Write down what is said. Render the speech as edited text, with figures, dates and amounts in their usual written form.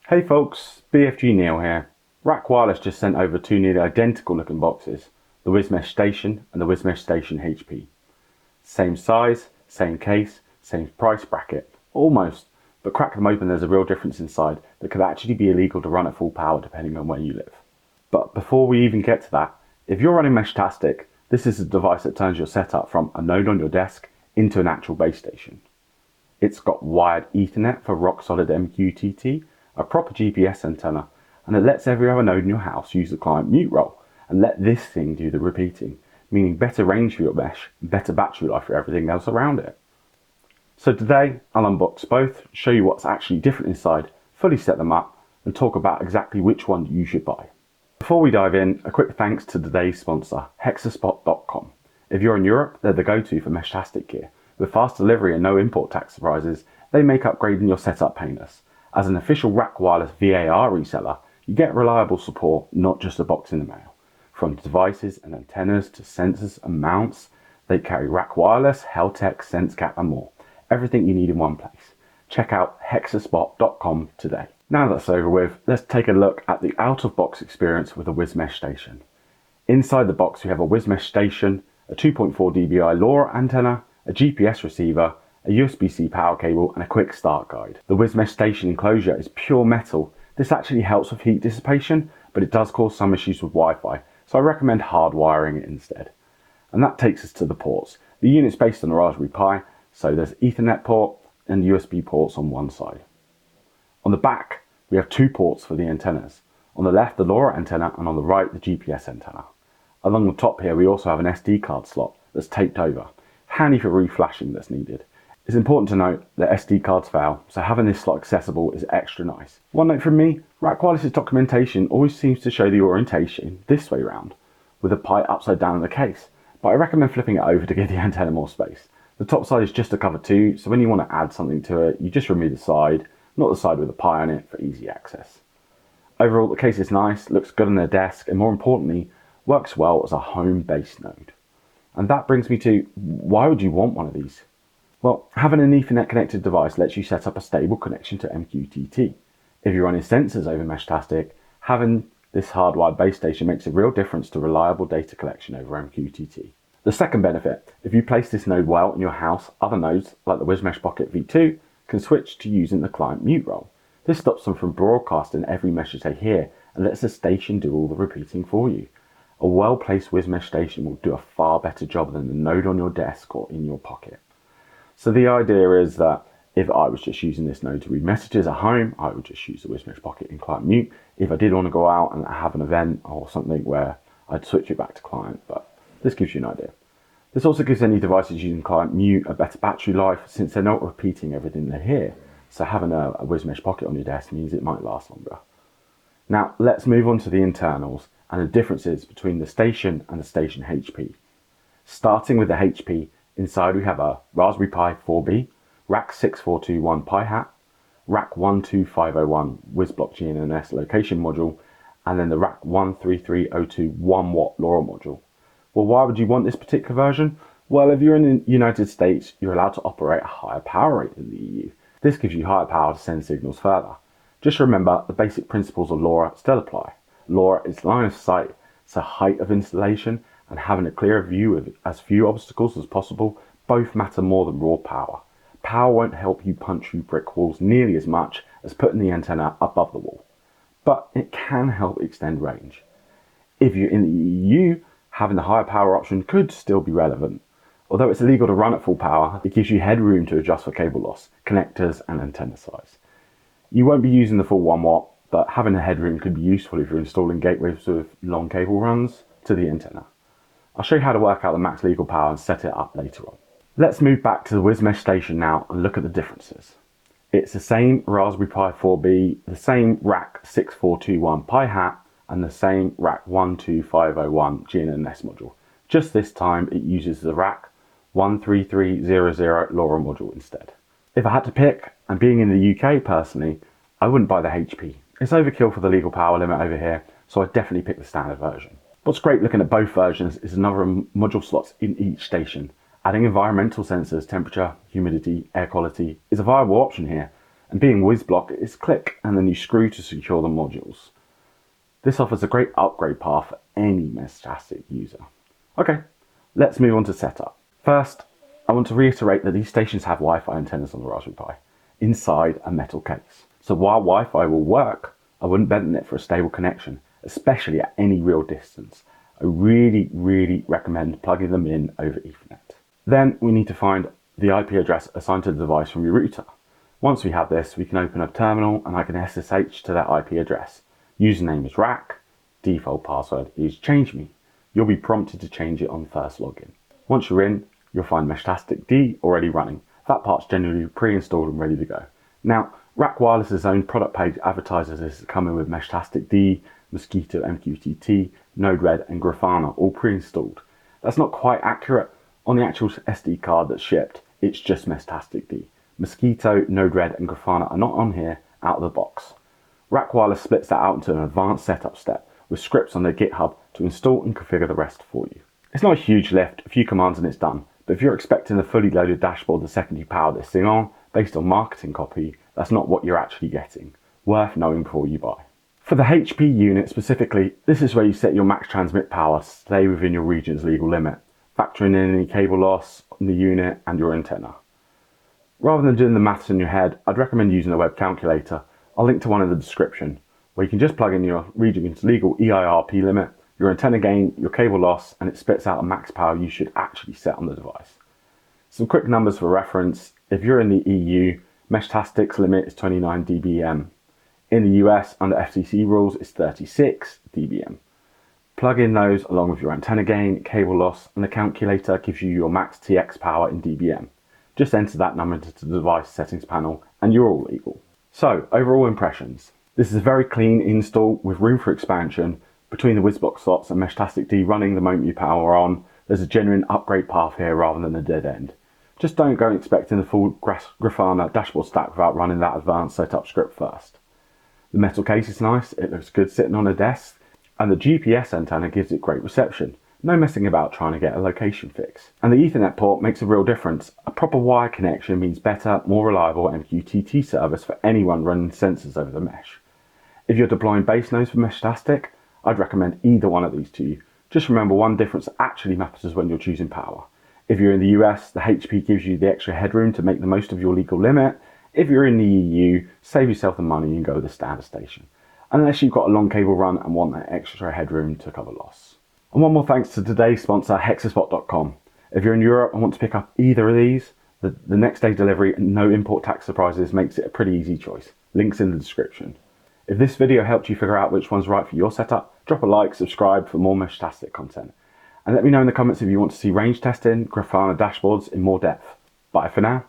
Hey folks, BFG Neil here. RAKwireless just sent over two nearly identical looking boxes, the WisMesh Station and the WisMesh Station HP. Same size, same case, same price bracket, almost, but crack them open there's a real difference inside that could actually be illegal to run at full power depending on where you live. But before we even get to that, if you're running Meshtastic, this is a device that turns your setup from a node on your desk into an actual base station. It's got wired Ethernet for rock solid MQTT, a proper GPS antenna, and it lets every other node in your house use the client mute role and let this thing do the repeating, meaning better range for your mesh and better battery life for everything else around it. So today I'll unbox both, show you what's actually different inside, fully set them up, and talk about exactly which one you should buy. Before we dive in, a quick thanks to today's sponsor, Hexaspot.com. If you're in Europe, they're the go-to for Meshtastic gear. With fast delivery and no import tax surprises, they make upgrading your setup painless. As an official RAKwireless VAR reseller, you get reliable support, not just a box in the mail. From devices and antennas to sensors and mounts, they carry RAKwireless, Heltec, SenseCap and more. Everything you need in one place. Check out Hexaspot.com today. Now that's over with, let's take a look at the out-of-box experience with a WisMesh Station. Inside the box we have a WisMesh Station, a 2.4 dBi LoRa antenna, a GPS receiver, a USB-C power cable and a quick start guide. The WisMesh Station enclosure is pure metal. This actually helps with heat dissipation, but it does cause some issues with Wi-Fi, so I recommend hardwiring it instead. And that takes us to the ports. The unit's based on a Raspberry Pi, so there's Ethernet port and USB ports on one side. On the back, we have two ports for the antennas. On the left, the LoRa antenna, and on the right, the GPS antenna. Along the top here, we also have an SD card slot that's taped over, handy for reflashing that's needed. It's important to note that SD cards fail, so having this slot accessible is extra nice. One note from me, RAKwireless's documentation always seems to show the orientation this way round, with the Pi upside down in the case, but I recommend flipping it over to give the antenna more space. The top side is just a cover too, so when you want to add something to it, you just remove the side, not the side with the Pi on it, for easy access. Overall, the case is nice, looks good on their desk, and more importantly, works well as a home base node. And that brings me to, why would you want one of these? Well, having an Ethernet-connected device lets you set up a stable connection to MQTT. If you're running sensors over Meshtastic, having this hardwired base station makes a real difference to reliable data collection over MQTT. The second benefit, if you place this node well in your house, other nodes, like the WisMesh Pocket V2, can switch to using the client mute role. This stops them from broadcasting every message they hear and lets the station do all the repeating for you. A well-placed WisMesh station will do a far better job than the node on your desk or in your pocket. So the idea is that if I was just using this node to read messages at home, I would just use the WisMesh Pocket in client mute. If I did want to go out and have an event or something where I'd switch it back to client, but this gives you an idea. This also gives any devices using client mute a better battery life since they're not repeating everything they hear. So having a WisMesh Pocket on your desk means it might last longer. Now let's move on to the internals and the differences between the Station and the Station HP. Starting with the HP, inside we have a Raspberry Pi 4B, RAK6421 Pi hat, RAK13302 WisBlock GNSS location module, and then the RAK13302 1W LoRa module. Well, why would you want this particular version? Well, if you're in the United States, you're allowed to operate a higher power rate than the EU. This gives you higher power to send signals further. Just remember, the basic principles of LoRa still apply. LoRa is line of sight, so height of installation and having a clear view of as few obstacles as possible both matter more than raw power. Power won't help you punch through brick walls nearly as much as putting the antenna above the wall, but it can help extend range. If you're in the EU, having the higher power option could still be relevant. Although it's illegal to run at full power, it gives you headroom to adjust for cable loss, connectors and antenna size. You won't be using the full 1 watt, but having a headroom could be useful if you're installing gateways with long cable runs to the antenna. I'll show you how to work out the max legal power and set it up later on. Let's move back to the WisMesh Station now and look at the differences. It's the same Raspberry Pi 4B, the same RAK6421 Pi hat, and the same RAK12302 GNSS module. Just this time it uses the RAK13300 LoRa module instead. If I had to pick, and being in the UK personally, I wouldn't buy the HP. It's overkill for the legal power limit over here, so I'd definitely pick the standard version. What's great looking at both versions is the number of module slots in each station. Adding environmental sensors, temperature, humidity, air quality is a viable option here, and being WisBlock, it's click and then you screw to secure the modules. This offers a great upgrade path for any Meshtastic user. Okay, let's move on to setup. First, I want to reiterate that these stations have Wi-Fi antennas on the Raspberry Pi inside a metal case. So while Wi-Fi will work, I wouldn't bet on it for a stable connection, especially at any real distance. I really recommend plugging them in over Ethernet. Then we need to find the IP address assigned to the device from your router. Once we have this, we can open a terminal and I can SSH to that IP address. Username is RAK, default password is change.me. You'll be prompted to change it on first login. Once you're in, you'll find Meshtastic D already running. That part's generally pre-installed and ready to go. Now, RAKwireless' own product page advertises this as coming with Meshtastic D, Mosquito MQTT, Node-RED and Grafana all pre-installed. That's not quite accurate. On the actual SD card that's shipped, it's just Meshtastic D. Mosquito, Node-RED and Grafana are not on here out of the box. RAKwireless splits that out into an advanced setup step with scripts on their GitHub to install and configure the rest for you. It's not a huge lift, a few commands and it's done, but if you're expecting a fully loaded dashboard the second you power this thing on, based on marketing copy, that's not what you're actually getting. Worth knowing before you buy. For the HP unit specifically, this is where you set your max transmit power to stay within your region's legal limit, factoring in any cable loss in the unit and your antenna. Rather than doing the maths in your head, I'd recommend using a web calculator. I'll link to one in the description, where you can just plug in your region's legal EIRP limit, your antenna gain, your cable loss, and it spits out a max power you should actually set on the device. Some quick numbers for reference. If you're in the EU, Meshtastic's limit is 29 dBm. In the US, under FCC rules, it's 36 dBm. Plug in those along with your antenna gain, cable loss, and the calculator gives you your max TX power in dBm. Just enter that number into the device settings panel and you're all legal. So, overall impressions. This is a very clean install with room for expansion. Between the WisBlock slots and Meshtastic D running the moment you power on, there's a genuine upgrade path here rather than a dead end. Just don't go expecting the full Grafana dashboard stack without running that advanced setup script first. The metal case is nice, it looks good sitting on a desk, and the GPS antenna gives it great reception. No messing about trying to get a location fix. And the Ethernet port makes a real difference. A proper wire connection means better, more reliable MQTT service for anyone running sensors over the mesh. If you're deploying base nodes for Meshtastic, I'd recommend either one of these to you. Just remember one difference that actually matters when you're choosing power. If you're in the US, the HP gives you the extra headroom to make the most of your legal limit. If you're in the EU, save yourself the money and go with the standard station. Unless you've got a long cable run and want that extra headroom to cover loss. And one more thanks to today's sponsor, hexaspot.com. If you're in Europe and want to pick up either of these, the next day delivery and no import tax surprises makes it a pretty easy choice. Links in the description. If this video helped you figure out which one's right for your setup, drop a like, subscribe for more Meshtastic content. And let me know in the comments if you want to see range testing, Grafana dashboards in more depth. Bye for now.